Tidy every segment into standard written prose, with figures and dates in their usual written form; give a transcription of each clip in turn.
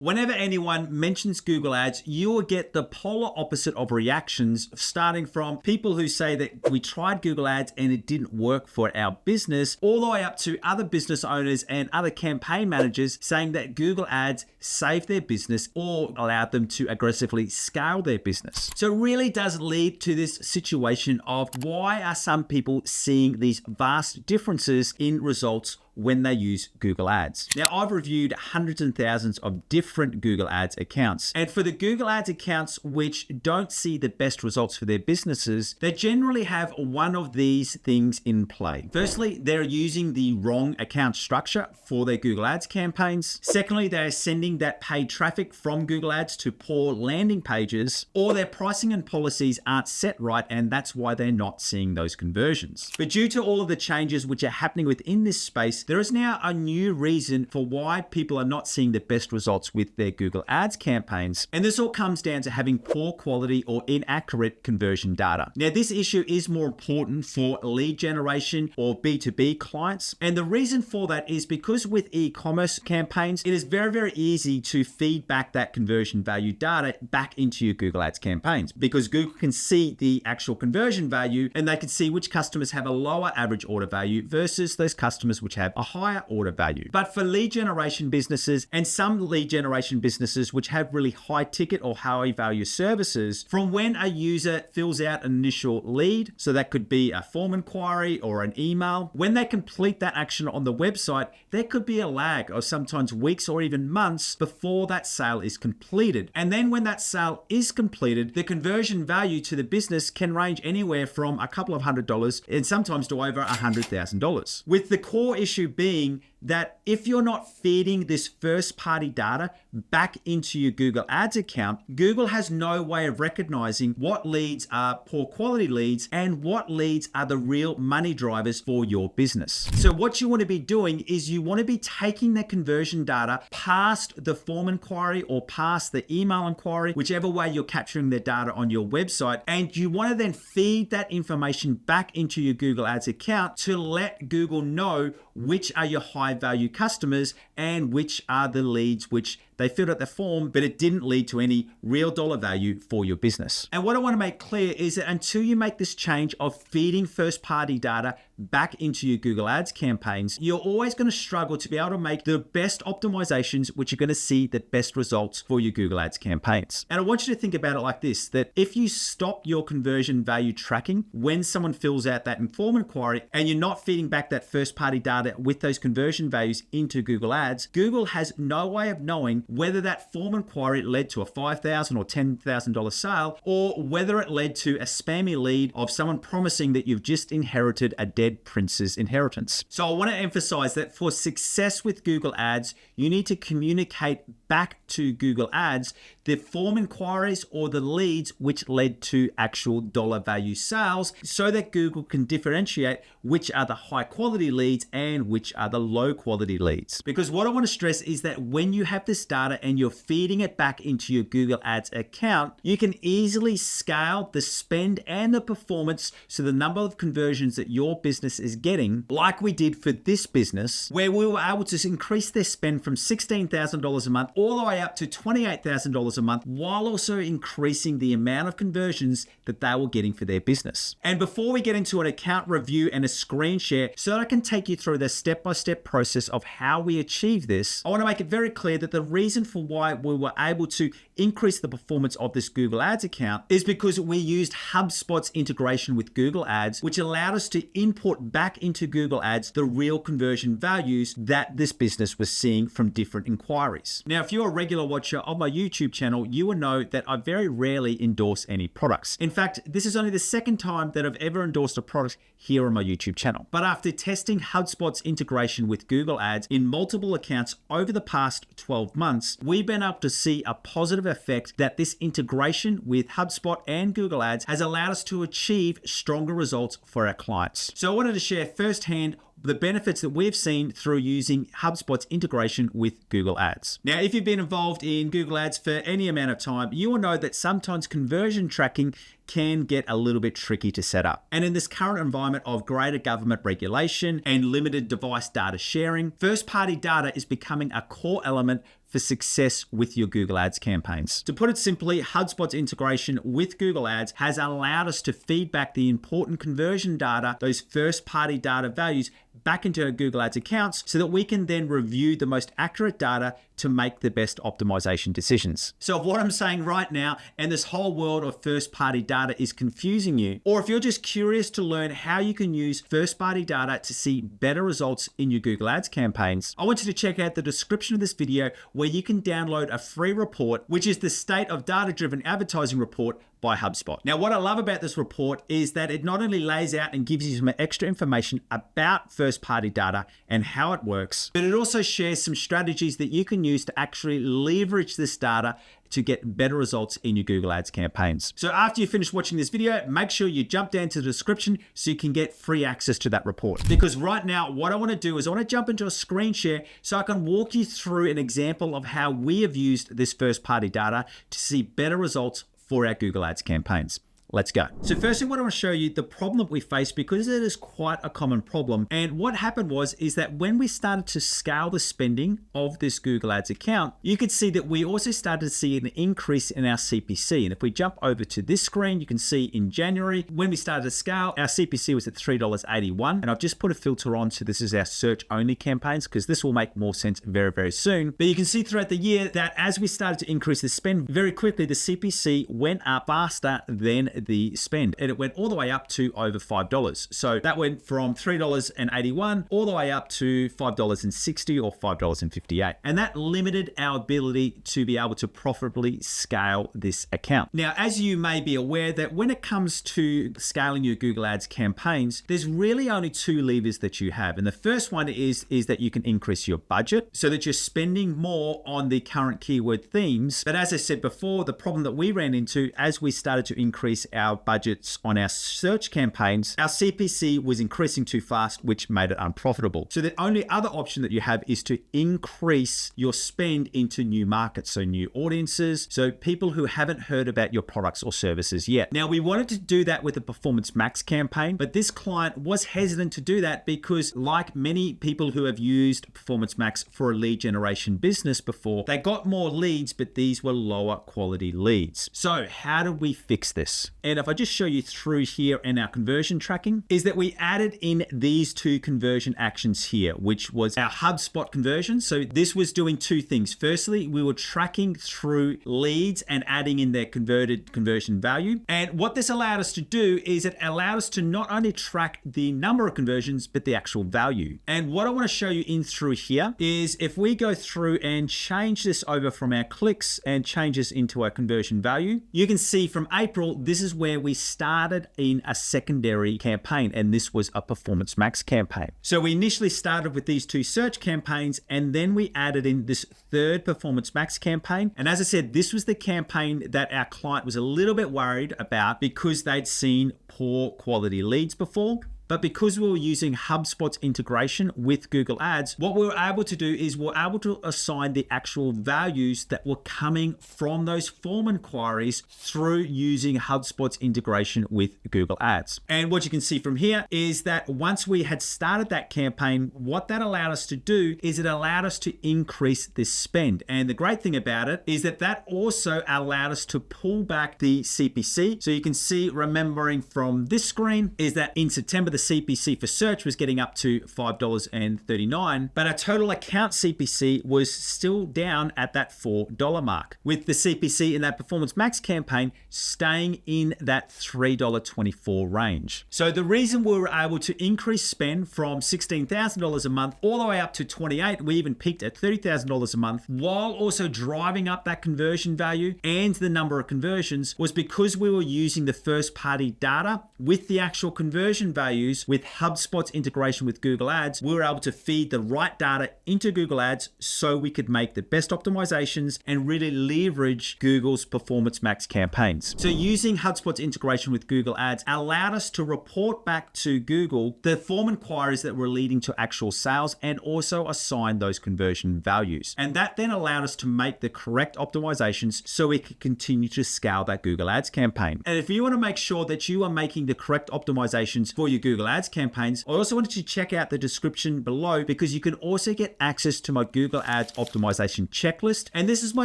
Whenever anyone mentions Google Ads, you will get the polar opposite of reactions, starting from people who say that we tried Google Ads and it didn't work for our business, all the way up to other business owners and other campaign managers saying that Google Ads saved their business or allowed them to aggressively scale their business. So it really does lead to this situation of why are some people seeing these vast differences in results when they use Google Ads. Now, I've reviewed hundreds and thousands of different Google Ads accounts. And for the Google Ads accounts which don't see the best results for their businesses, they generally have one of these things in play. Firstly, they're using the wrong account structure for their Google Ads campaigns. Secondly, they're sending that paid traffic from Google Ads to poor landing pages, or their pricing and policies aren't set right, and that's why they're not seeing those conversions. But due to all of the changes which are happening within this space, there is now a new reason for why people are not seeing the best results with their Google Ads campaigns. And this all comes down to having poor quality or inaccurate conversion data. Now, this issue is more important for lead generation or B2B clients. And the reason for that is because with e-commerce campaigns, it is very, very easy to feed back that conversion value data back into your Google Ads campaigns, because Google can see the actual conversion value and they can see which customers have a lower average order value versus those customers which have a higher order value. But for lead generation businesses and some lead generation businesses which have really high ticket or high value services, from when a user fills out an initial lead, so that could be a form inquiry or an email, when they complete that action on the website, there could be a lag of sometimes weeks or even months before that sale is completed. And then when that sale is completed, the conversion value to the business can range anywhere from a couple of $100 and sometimes to over $100,000. With the core issue being that if you're not feeding this first party data back into your Google Ads account, Google has no way of recognizing what leads are poor quality leads and what leads are the real money drivers for your business. So what you want to be doing is you want to be taking the conversion data past the form inquiry or past the email inquiry, whichever way you're capturing the data on your website, and you want to then feed that information back into your Google Ads account to let Google know which are your high value customers and which are the leads which they filled out the form, but it didn't lead to any real dollar value for your business. And what I want to make clear is that until you make this change of feeding first party data back into your Google Ads campaigns, you're always going to struggle to be able to make the best optimizations, which are going to see the best results for your Google Ads campaigns. And I want you to think about it like this, that if you stop your conversion value tracking when someone fills out that form inquiry and you're not feeding back that first party data with those conversion values into Google Ads, Google has no way of knowing whether that form inquiry led to a $5,000 or $10,000 sale, or whether it led to a spammy lead of someone promising that you've just inherited a dead prince's inheritance. So I want to emphasize that for success with Google Ads, you need to communicate back to Google Ads the form inquiries or the leads which led to actual dollar value sales, so that Google can differentiate which are the high quality leads and which are the low quality leads. Because what I want to stress is that when you have this data and you're feeding it back into your Google Ads account, you can easily scale the spend and the performance, so the number of conversions that your business is getting, like we did for this business, where we were able to increase their spend from $16,000 a month all the way up to $28,000 a month, while also increasing the amount of conversions that they were getting for their business. And before we get into an account review and a screen share, so that I can take you through the step-by-step process of how we achieve this, I want to make it very clear that the reason for why we were able to increase the performance of this Google Ads account is because we used Hubspot's integration with Google Ads, which allowed us to import back into Google Ads the real conversion values that this business was seeing from different inquiries. Now, if you're a regular watcher of my YouTube channel, you will know that I very rarely endorse any products. In fact, this is only the second time that I've ever endorsed a product here on my YouTube channel. But after testing Hubspot's integration with Google Ads in multiple accounts over the past 12 months, we've been able to see a positive effect that this integration with HubSpot and Google Ads has allowed us to achieve stronger results for our clients. So I wanted to share firsthand the benefits that we've seen through using HubSpot's integration with Google Ads. Now, if you've been involved in Google Ads for any amount of time, you will know that sometimes conversion tracking can get a little bit tricky to set up. And in this current environment of greater government regulation and limited device data sharing, first-party data is becoming a core element for success with your Google Ads campaigns. To put it simply, HubSpot's integration with Google Ads has allowed us to feed back the important conversion data, those first-party data values, back into our Google Ads accounts so that we can then review the most accurate data to make the best optimization decisions. So if what I'm saying right now and this whole world of first-party data is confusing you, or if you're just curious to learn how you can use first-party data to see better results in your Google Ads campaigns, I want you to check out the description of this video where you can download a free report, which is the State of Data-Driven Advertising Report by HubSpot. Now, what I love about this report is that it not only lays out and gives you some extra information about first-party data and how it works, but it also shares some strategies that you can use to actually leverage this data to get better results in your Google Ads campaigns. So after you finish watching this video, make sure you jump down to the description so you can get free access to that report. Because right now, what I want to do is I want to jump into a screen share so I can walk you through an example of how we have used this first-party data to see better results for our Google Ads campaigns. Let's go. So firstly, what I want to show you the problem that we face, because it is quite a common problem. And what happened is that when we started to scale the spending of this Google Ads account, you could see that we also started to see an increase in our CPC. And if we jump over to this screen, you can see in January, when we started to scale, our CPC was at $3.81. And I've just put a filter on, so this is our search only campaigns, because this will make more sense very, very soon. But you can see throughout the year that as we started to increase the spend very quickly, the CPC went up faster than the spend, and it went all the way up to over $5. So that went from $3.81 all the way up to $5.60 or $5.58. And that limited our ability to be able to profitably scale this account. Now, as you may be aware, that when it comes to scaling your Google Ads campaigns, there's really only two levers that you have. And the first one is that you can increase your budget so that you're spending more on the current keyword themes. But as I said before, the problem that we ran into as we started to increase our budgets on our search campaigns, our CPC was increasing too fast, which made it unprofitable. So the only other option that you have is to increase your spend into new markets, so new audiences, so people who haven't heard about your products or services yet. Now, we wanted to do that with the Performance Max campaign, but this client was hesitant to do that because, like many people who have used Performance Max for a lead generation business before, they got more leads, but these were lower quality leads. So how do we fix this? And if I just show you through here in our conversion tracking, is that we added in these two conversion actions here, which was our HubSpot conversion. So this was doing two things. Firstly, we were tracking through leads and adding in their converted conversion value. And what this allowed us to do is it allowed us to not only track the number of conversions, but the actual value. And what I want to show you in through here is if we go through and change this over from our clicks and change this into our conversion value, you can see from April, this is where we started in a secondary campaign, and this was a Performance Max campaign. So we initially started with these two search campaigns, and then we added in this third Performance Max campaign. And as I said, this was the campaign that our client was a little bit worried about because they'd seen poor quality leads before. But because we were using HubSpot's integration with Google Ads, what we were able to do is we're able to assign the actual values that were coming from those form inquiries through using HubSpot's integration with Google Ads. And what you can see from here is that once we had started that campaign, what that allowed us to do is it allowed us to increase this spend. And the great thing about it is that that also allowed us to pull back the CPC. So you can see, remembering from this screen, is that in September, the CPC for search was getting up to $5.39, but our total account CPC was still down at that $4 mark, with the CPC in that Performance Max campaign staying in that $3.24 range. So the reason we were able to increase spend from $16,000 a month all the way up to $28,000, we even peaked at $30,000 a month, while also driving up that conversion value and the number of conversions, was because we were using the first party data with the actual conversion values. With HubSpot's integration with Google Ads, we were able to feed the right data into Google Ads so we could make the best optimizations and really leverage Google's Performance Max campaigns. So using HubSpot's integration with Google Ads allowed us to report back to Google the form inquiries that were leading to actual sales and also assign those conversion values. And that then allowed us to make the correct optimizations so we could continue to scale that Google Ads campaign. And if you want to make sure that you are making the correct optimizations for your Google Google Ads campaigns, I also wanted you to check out the description below because you can also get access to my Google Ads optimization checklist. And this is my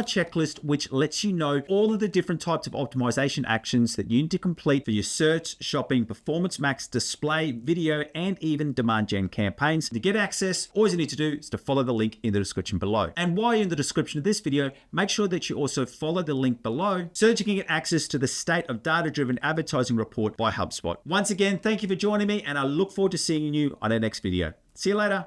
checklist, which lets you know all of the different types of optimization actions that you need to complete for your search, shopping, performance max, display, video, and even demand gen campaigns. To get access, all you need to do is to follow the link in the description below. And while you're in the description of this video, make sure that you also follow the link below so that you can get access to the State of Data-Driven Advertising Report by HubSpot. Once again, thank you for joining me, and I look forward to seeing you on our next video. See you later.